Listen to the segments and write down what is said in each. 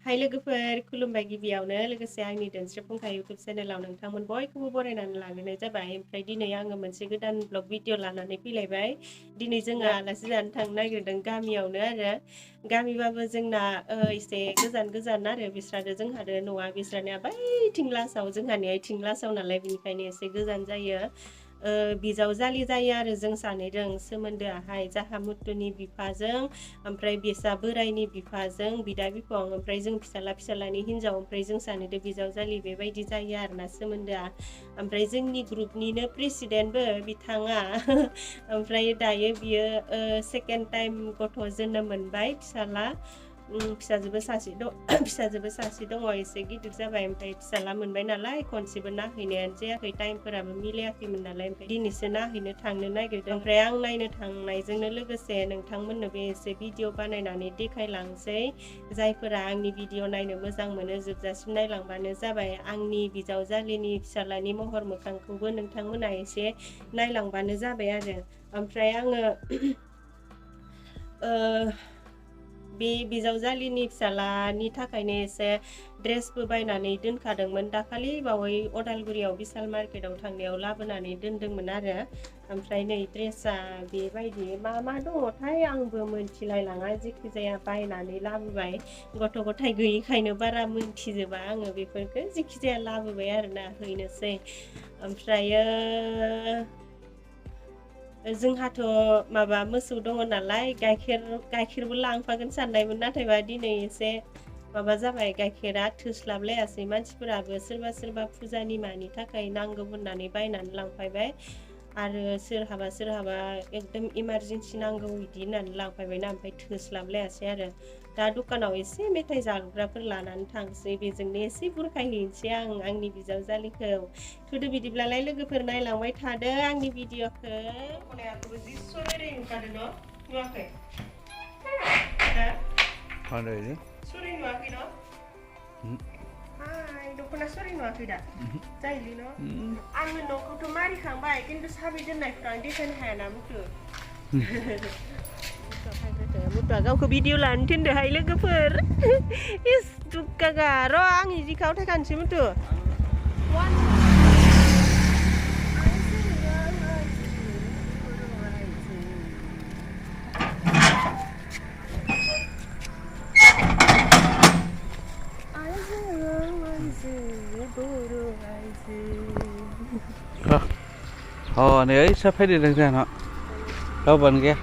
Hai लोगोफोर खुलुमबाय गिबियावनो लोगोसे आंनि दोनस्रि फुंखा YouTube चेनेलाव नोंथांमोन बयखौबो बरायनानै लाग्रोनाय जाबाय। ओमफ्राय दिनै आङो मोनसे गोदान ब्लग भिडिअ लानानै फैलायबाय। दिनै जोङो आलासि जानो थांनो नागिरदों गामियावनो आरो गामिबाबो जोंना एसे गोजान आरो बिस्रादो जोंहादो न'आ बिस्रानिया बैथिं लासाव जोंहानिया इथिं लासाव नालाय बिनिखायनो एसे गोजान जायो। बिजावजालि जायो आरो जों सानैजों सोमोन्दोआहाय जाहा मुथुनि बिफाजों ओमफ्राय बेसा बोराइनि बिफाजों बिदा बिफं ओमफ्राय जों फिसालानि हिनजाव ओमफ्राय जों सानैदो बिजावजालि बेबायदि जायो आरोना सोमोन्दोआ। ओमफ्राय जोंनि ग्रुपनिनो प्रेसिडेन्टबो बिथाङा ओमफ्राय दायो बियो सेकेन्ड टाइम गथ' जोनोम मोनबाय फिसाजोबो सासे दङ एसे गिदिर जाबाय ओमफ्राय फिसाला मोनबाय नालाय खनसेबो नायहैनायानो जायाखै टाइमफोराबो मिलायाखैमोन नालाय ओमफ्राय दिनैसो नायहैनो थांनो नागिरदों। ओमफ्राय आं नायनो थांनायजोंनो लोगोसे नोंथांमोननोबो एसे भिडिअ बानायनानै देखायलांसै। जायफोरा आंनि भिडिअ नायनो मोजां मोनो जोबजासिम नायलांबानो जाबाय। आंनि बिजावजालिनि फिसालानि महर मोखांखौबो नोंथांमोना एसे नायलांबानो जाबाय आरो। ओमफ्राय आङो बे बिजावजालिनि फिसालानि थाखायनो एसे ड्रेसबो बायनानै दोनखादोंमोन दाखालि बावै अदालगुरियाव बिशाल मार्केटाव थांनायाव लाबोनानै दोनदोंमोन आरो। ओमफ्राय नै ड्रेसा बेबायदि मा दङथाय आंबो मोनथिलायलाङा जेखि जाया बायनानै लाबोबाय। गथ' गथाय गैयिखायनो बारा मोनथिजोबा आङो बेफोरखौ जेखि जाया लाबोबाय आरोना हैनोसै। ओमफ्रायो जोंहाथ' माबा मोसौ दङ नालाय गाइखेरबो लांफागोन साननायमोन नाथायबा दिनै एसे माबा जाबाय गाइखेरा थोस्लाबलायासै मानसिफोराबो सोरबा फुजानि मानि थाखाय नांगौ होननानै बायनानै लांफायबाय आरो सोरहाबा एकदम इमारजेन्सि नांगौ बिदि होननानै लांफायबायना ओमफ्राय थोस्लाबलायासै आरो। दा दखानाव एसे मेथाइ जाग्राफोर लानानै थांसै बेजोंनो एसे बुरखायहैनोसै आं आंनि बिजावजालिखौ। थुदो बिदिब्लालाय लोगोफोर नायलांबाय थादो आंनि भिडिअखौ। दखनायाबो जि सरायनाय ओंखारदों न' नुवाखै? सराय नुवाखै न'? हाय दखना सराय नुवाखै दा? जायोलै न'? आङो न'खौथ' मारिखांबाय खिन्थु साबि दोननायखौ आं देखायनो हायाना मुथु। मुथुआ गावखौ भिडिअ लानो थिनदोहाय लोगोफोर। इस दुगागा र' आं इदि खावथाय खानोसै मुथु। नै ओइ सा फैदेरदों जोंहा रावबोआनो गैया।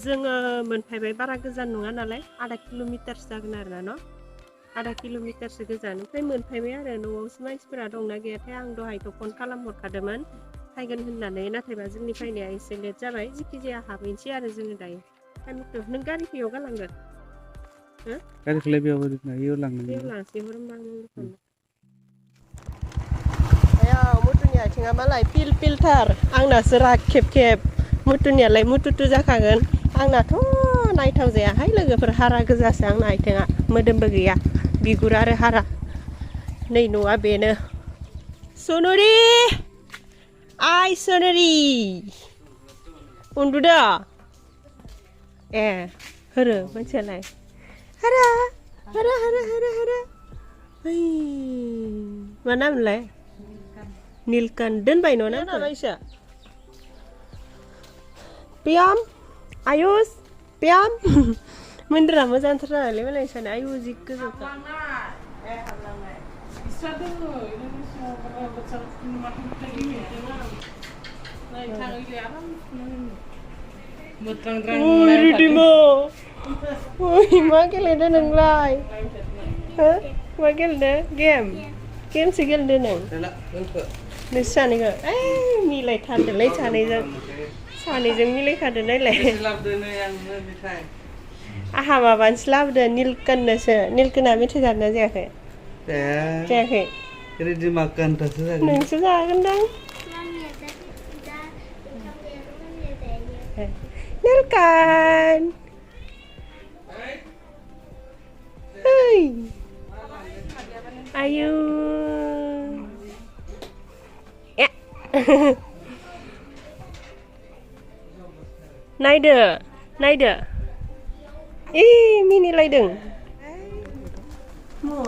जोङो मोनफैबाय बारा गोजान नङा नालाय 1/2 किल'मिटारसो जागोन आरोना न' 1/2 किल'मिटारसो गोजान। ओमफ्राय मोनफैबाय आरो न'आवसो मानसिफोरा दंना गैयाथाय आं दहायथ' फन खालामहरखादोंमोन फैगोन होननानै नाथायबा जोंनि फैनाया एसे लेट जाबाय। जेखि जाया हाबहैनोसै आरो जोङो दायो। नों गारिखौ इयाव गालांगोन? गारिखौलाय बेयाव लांनो लांसै होमबा आं मुथुनि आथिङा मालाय पिलथार आंनासो राखेब मुथुनियालाय मुथुथु जाखागोन। आंनाथ' नायथाव जायाहाय लोगोफोर हारा गोजासो आंना आथिङा मोदोमबो गैया बिगुर आरो हारा। नै न'आ बेनो। सनुरि आइ सनुरि उन्दुदो ए होरो मानसियालाय हारा मा नामलाय नीलकन दोनबाय न' नामायसो पियाम आयुष पियाम मोनद्रा मोजांथार जानायलै मालाय सानो आयु जि गोजौखा Ridimo. Ui, मा गेलेदों नोंलाय? हो? मा गेलेदों? गेम सो गेलेदों नों? नोंसोर सानैखौ मिलायथारदोंलै सानैजों मिलायखादों नायलाय आहा माबानोसो लाबोदों निलकनआ मेथाइ जादोंना जायाखै? जायाखै नोंसो जागोनदां निलकन Hey. Ayo. Ya. Naida. Ih, mini laideng. Mau.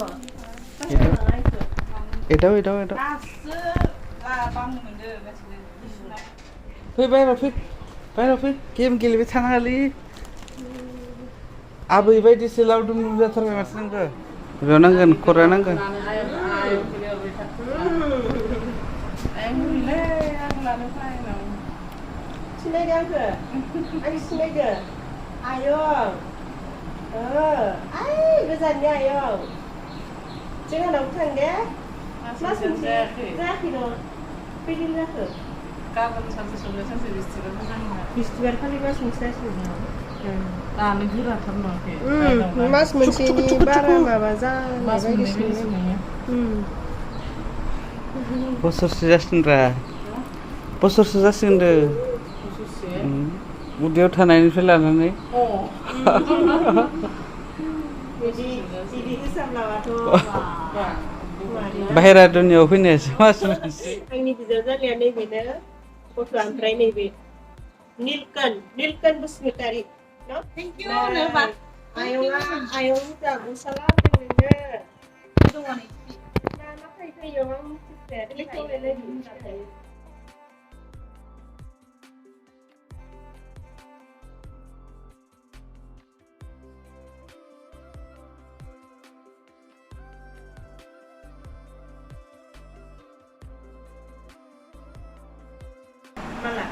Itu. Fai, game गेलेबाय थानाङालै आबै बायदिसो लावदुम जाथारबाय माथो नोंखो बेयाव नांगोन खर'आ नांगोन सिनायदो आंखो आं सिनायदो आयं गोजाननि आयं जोंहानावबो थां दे मास मोनसे जायाखै न' खैदिन जाखो गाबोन सानसे समनिया सानसे बिस्थिबार खालि मास मोनसे जासिगोन दानो गोराथार नङाखै मास मोनसेनि बारा माबा जानाय बायदिसो बोसोरसे जासिगोनरा बोसोरसे जासिगोनदो उदैयाव थानायनिफ्राय लानानै बिदि हिसाब लाबाथ' बाहेरा दुनियाव फैनायासो मास मोनसे आंनि बिजावजालिया नैबेनो गथ'आ ओमफ्राय नैबे नीलकन Basumatary no thank you no ayong jago salah nyonya na kai yo ang sister ito ele malah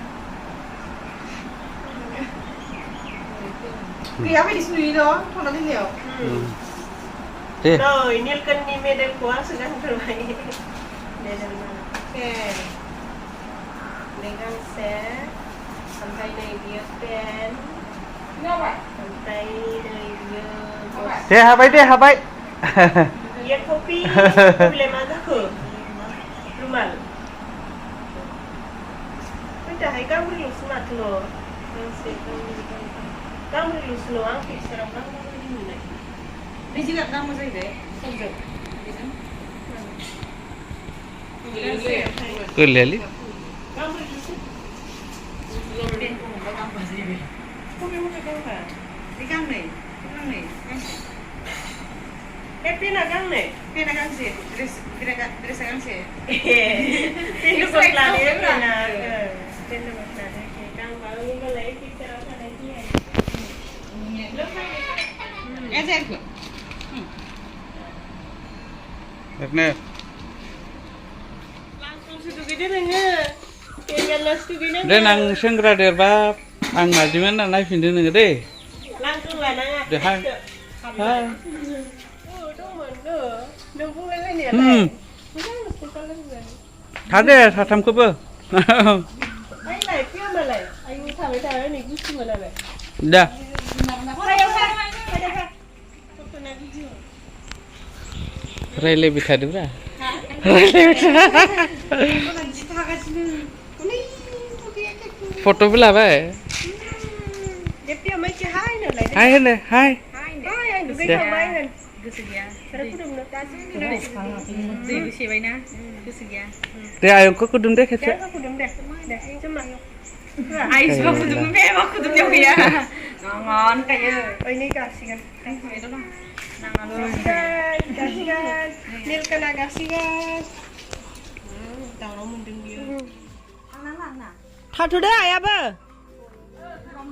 Kaya apa di sini dong? Kalau di liau. No, Nilkan ni medal kuah sudah terbaik. Medal mana? Okay. Dengan set sampai dia pen. Kenapa? Sampai dia. deh habai. Dia kopi. Boleh mana ke? Rumal. Kita hai kamu lu smart lo. Kamu lulus doang, sekarang kamu di mana? Ini juga kamu saja deh. Kelihali. Kamu lulus? Kau mau ke mana? Di gang nih. Pina gang sih. Dress gang sih. Pina sekolah dia pina. Pina sekolah dia. Gang baru mulai kita rasa lagi. Exactly. Benar. Langsung situ gede nengah. Kayak langsung gede. Deh nang sengra derba, ang majiman nang naik pindah nengah deh. Langsung lah nengah. Deh hai. Hai. Oh, dong nunggu lagi nih ya. Ada satam kubu. Ayo lah, kira malah. Ayo tahu ni gusti mana lah. Dah. Railway bisa dulu lah. Foto bila bay? Dia macam hai ni lah. Hai hele, hai. Hai, dulu kita main. Kesegia. Terus tu mana kasih ni. Di siapa ini? Kesegia. Deh ayam kau kudung deh kecil. Jangan aku dah. Cuma. Ayo suka kudung memang kudung jauh ya. Ngon kayak. Oh ini kasih kan. Itu lah. Kasih kan. Nilkan kasih kan. Tahu mending dia. Thatu deh ayah apa?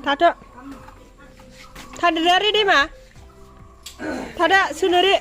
Thatu dari di mana? Thada sunuri.